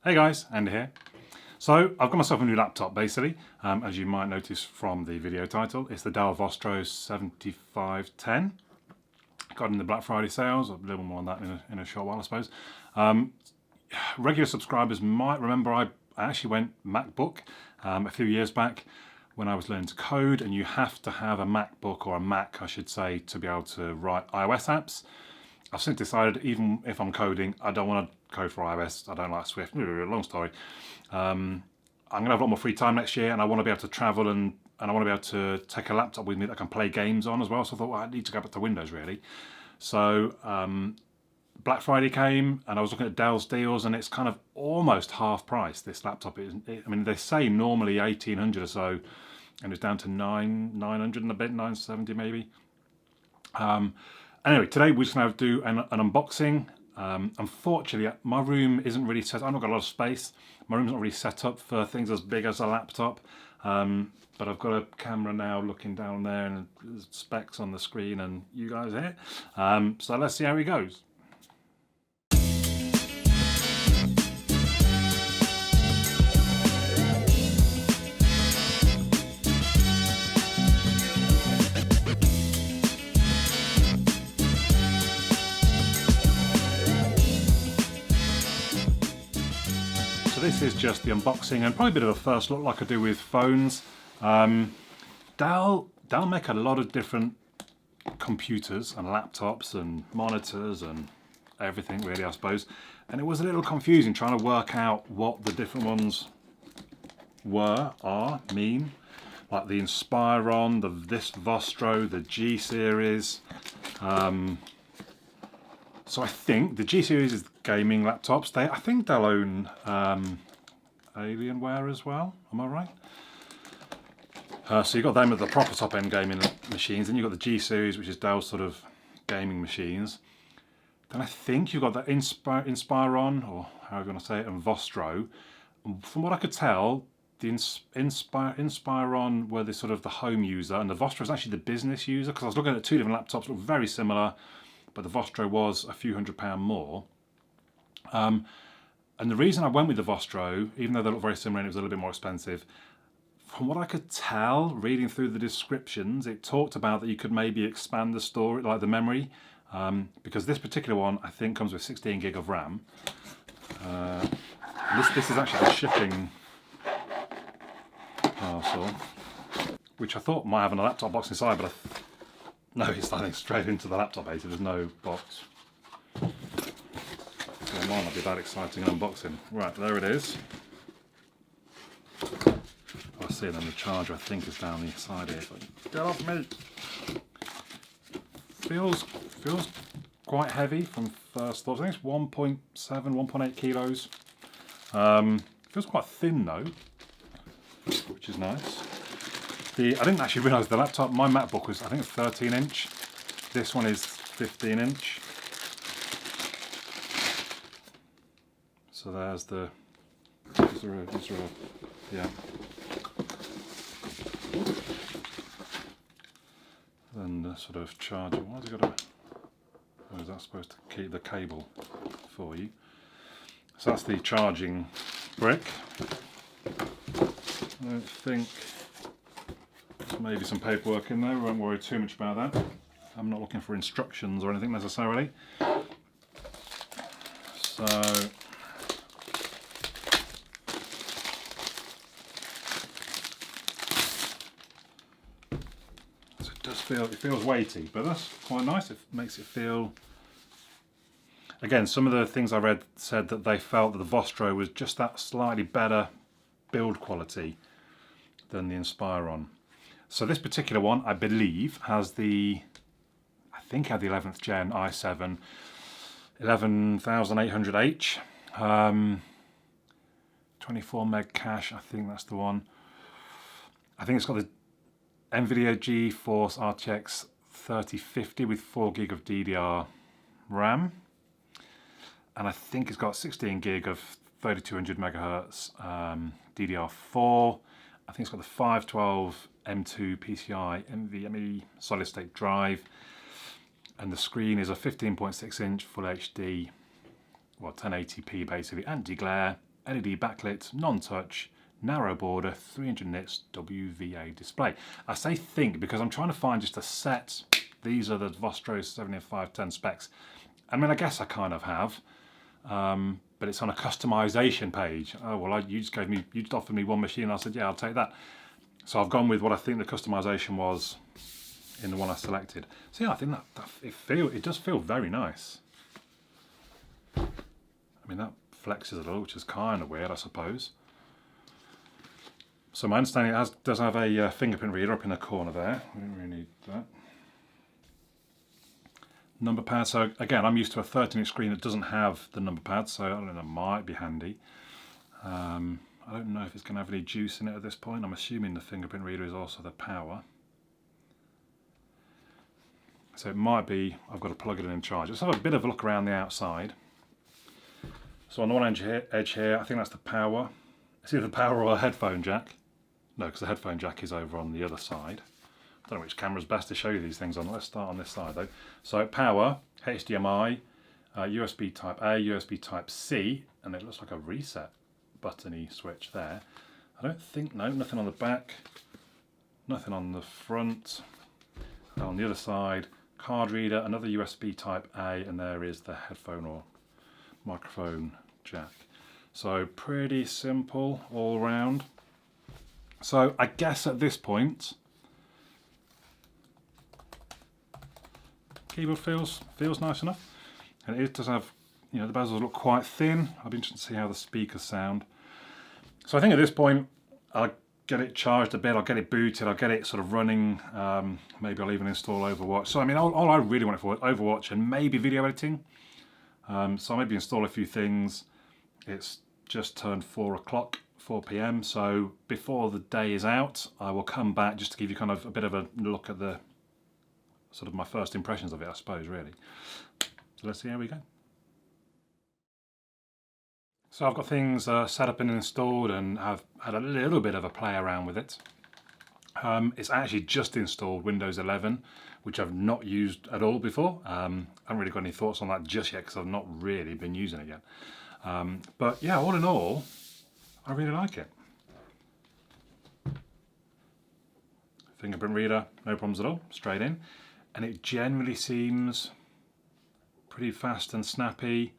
Hey guys, Andy here. So I've got myself a new laptop basically, as you might notice from the video title. It's the Dell Vostro 7510. Got it in the Black Friday sales, a little more on that in a short while I suppose. Regular subscribers might remember I actually went MacBook a few years back when I was learning to code, and you have to have a MacBook, or a Mac I should say, to be able to write iOS apps. I've since decided, even if I'm coding, I don't want to code for iOS. I don't like Swift. Long story. I'm going to have a lot more free time next year, and I want to be able to travel, and I want to be able to take a laptop with me that I can play games on as well. So I thought, well, I need to go back to Windows really. So Black Friday came, and I was looking at Dell's deals, and it's kind of almost half price. This laptop is. I mean, they say normally 1,800 or so, and it's down to 900 and a bit, 970 maybe. Anyway, today we're just going to do an unboxing. Unfortunately, my room isn't really set. I've not got a lot of space. My room's not really set up for things as big as a laptop. But I've got a camera now looking down there, and there's specs on the screen, and you guys here. So let's see how it goes. So this is just the unboxing, and probably a bit of a first look like I do with phones. Dell make a lot of different computers and laptops and monitors and everything really, I suppose. And it was a little confusing trying to work out what the different ones mean. Like the Inspiron, this Vostro, the G series. So I think the G series is gaming laptops. I think they'll own Alienware as well. Am I right? So you've got them at the proper top-end gaming machines, and you've got the G series, which is Dell's sort of gaming machines. Then I think you've got the Inspiron, or however you want to say it, and Vostro. And from what I could tell, the Inspiron were the sort of the home user, and the Vostro is actually the business user, because I was looking at two different laptops that look very similar, but the Vostro was a few £100 more. And the reason I went with the Vostro, even though they look very similar and it was a little bit more expensive, from what I could tell, reading through the descriptions, it talked about that you could maybe expand the storage, like the memory, because this particular one I think comes with 16 gig of RAM. This is actually a shipping parcel, which I thought might have a laptop box inside, but no, it's I think straight into the laptop basically. There's no box. So it might not be that exciting an unboxing. Right, there it is. I see then the charger I think is down the side here. But get off me! Feels quite heavy from first thought. I think it's 1.7, 1.8 kilos. Feels quite thin though, which is nice. I didn't actually realise the laptop, my MacBook was I think a 13 inch. This one is 15 inch. So there's the, yeah. Then the sort of charger, why has it got oh, is that supposed to keep the cable for you? So that's the charging brick. I don't think there's maybe some paperwork in there, we won't worry too much about that. I'm not looking for instructions or anything necessarily. So it feels weighty, but that's quite nice. It makes it feel. Again, some of the things I read said that they felt that the Vostro was just that slightly better build quality than the Inspiron. So this particular one, I believe, has the, I think had the 11th gen i7 11800H, 24 meg cache. I think that's the one. I think it's got the NVIDIA GeForce RTX 3050 with 4 gig of DDR RAM, and I think it's got 16 gig of 3200 megahertz DDR4. I think it's got the 512 M2 PCI NVMe solid state drive, and the screen is a 15.6 inch Full HD, well 1080p basically, anti-glare, LED backlit, non-touch, narrow border, 300 nits WVA display. I say think because I'm trying to find just a set. These are the Vostro 7510 specs. I mean, I guess I kind of have, but it's on a customization page. Oh well, you just offered me one machine. I said, yeah, I'll take that. So I've gone with what I think the customization was in the one I selected. So yeah, I think that it does feel very nice. I mean, that flexes a little, which is kind of weird, I suppose. So my understanding does have a fingerprint reader up in the corner there. We don't really need that. Number pad. So again, I'm used to a 13-inch screen that doesn't have the number pad, so I don't know, that might be handy. I don't know if it's going to have any juice in it at this point. I'm assuming the fingerprint reader is also the power. So it might be I've got to plug it in and charge. Let's have a bit of a look around the outside. So on the one edge here, I think that's the power. It's either the power or a headphone jack. No, because the headphone jack is over on the other side. I don't know which camera's best to show you these things on. Let's start on this side though. So power, HDMI, USB Type A, USB Type C, and it looks like a reset buttony switch there. I don't think, no, nothing on the back, nothing on the front. And on the other side, card reader, another USB Type A, and there is the headphone or microphone jack. So pretty simple all round. So I guess at this point, keyboard feels nice enough, and it does have, you know, the bezels look quite thin. I'll be interested to see how the speakers sound. So I think at this point I'll get it charged a bit, I'll get it booted, I'll get it sort of running. Maybe I'll even install Overwatch. So I mean, all I really want it for is Overwatch and maybe video editing. So I'll maybe install a few things. It's just turned 4 p.m. So before the day is out, I will come back just to give you kind of a bit of a look at the sort of my first impressions of it, I suppose, really. So let's see how we go. So I've got things set up and installed, and I've had a little bit of a play around with it. It's actually just installed Windows 11, which I've not used at all before. I haven't really got any thoughts on that just yet because I've not really been using it yet. But yeah, all in all, I really like it. Fingerprint reader, no problems at all, straight in. And it generally seems pretty fast and snappy.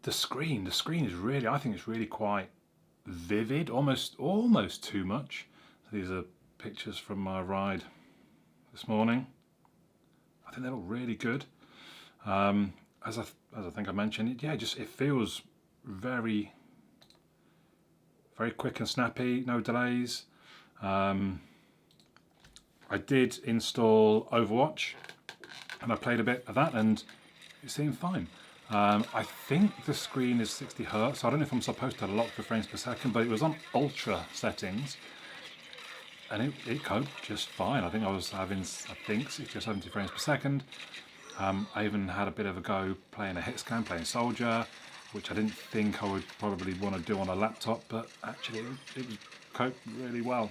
The screen is really, I think it's really quite vivid, almost too much. So these are pictures from my ride this morning. I think they look really good. As I think I mentioned, it feels very quick and snappy, no delays. I did install Overwatch and I played a bit of that and it seemed fine. I think the screen is 60 Hz. I don't know if I'm supposed to lock the frames per second, but it was on ultra settings and it coped just fine. I think I was having, 60 or 70 frames per second. I even had a bit of a go playing a hit scan, playing Soldier, which I didn't think I would probably want to do on a laptop, but actually it was coped really well.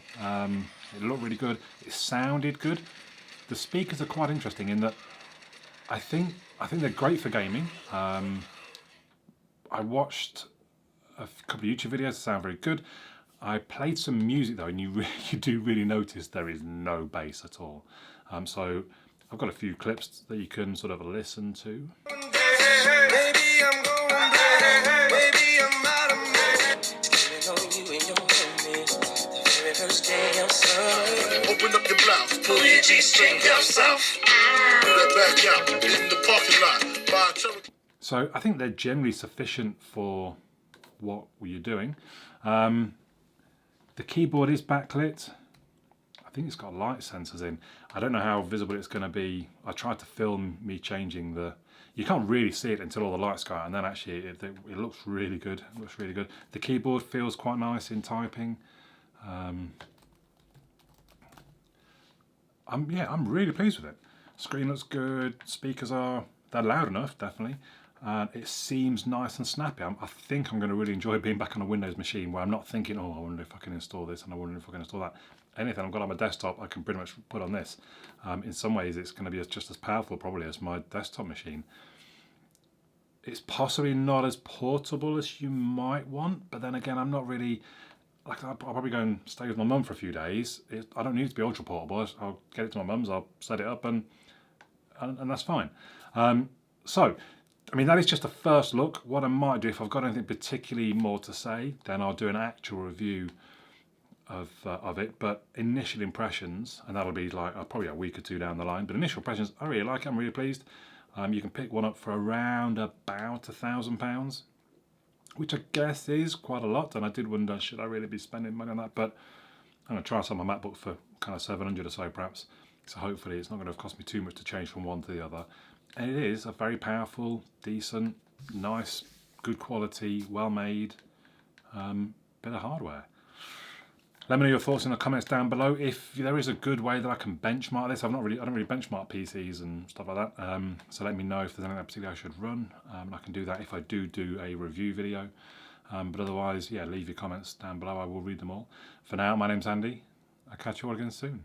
It looked really good. It sounded good. The speakers are quite interesting in that I think they're great for gaming. I watched a couple of YouTube videos that sound very good. I played some music though, and you do really notice there is no bass at all. So I've got a few clips that you can sort of listen to. Open up your blouse, pull your G-string down south. Back out in the parking lot. So I think they're generally sufficient for what you're doing. The keyboard is backlit. I think it's got light sensors in. I don't know how visible it's going to be. I tried to film me changing the... You can't really see it until all the lights go out, and then actually it looks really good. It looks really good. The keyboard feels quite nice in typing. I'm really pleased with it. Screen looks good. Speakers they're loud enough, definitely. It seems nice and snappy. I think I'm going to really enjoy being back on a Windows machine where I'm not thinking, oh, I wonder if I can install this and I wonder if I can install that. Anything I've got on my desktop, I can pretty much put on this. In some ways, it's going to be just as powerful probably as my desktop machine. It's possibly not as portable as you might want, but then again, I'm not really, like, I'll probably go and stay with my mum for a few days. I don't need it to be ultra portable. I'll get it to my mum's, I'll set it up, and that's fine. So, I mean, that is just a first look. What I might do, if I've got anything particularly more to say, then I'll do an actual review of it. But initial impressions, and that'll be like probably a week or two down the line, but initial impressions, I really like it, I'm really pleased. You can pick one up for around about £1,000, which I guess is quite a lot, and I did wonder, should I really be spending money on that? But I'm going to try some on my MacBook for kind of 700 or so perhaps, so hopefully it's not going to cost me too much to change from one to the other. And it is a very powerful, decent, nice, good quality, well made bit of hardware. Let me know your thoughts in the comments down below. If there is a good way that I can benchmark this, I don't really benchmark PCs and stuff like that. So let me know if there's anything particularly I should run. I can do that if I do a review video. But otherwise, yeah, leave your comments down below. I will read them all. For now, my name's Andy. I'll catch you all again soon.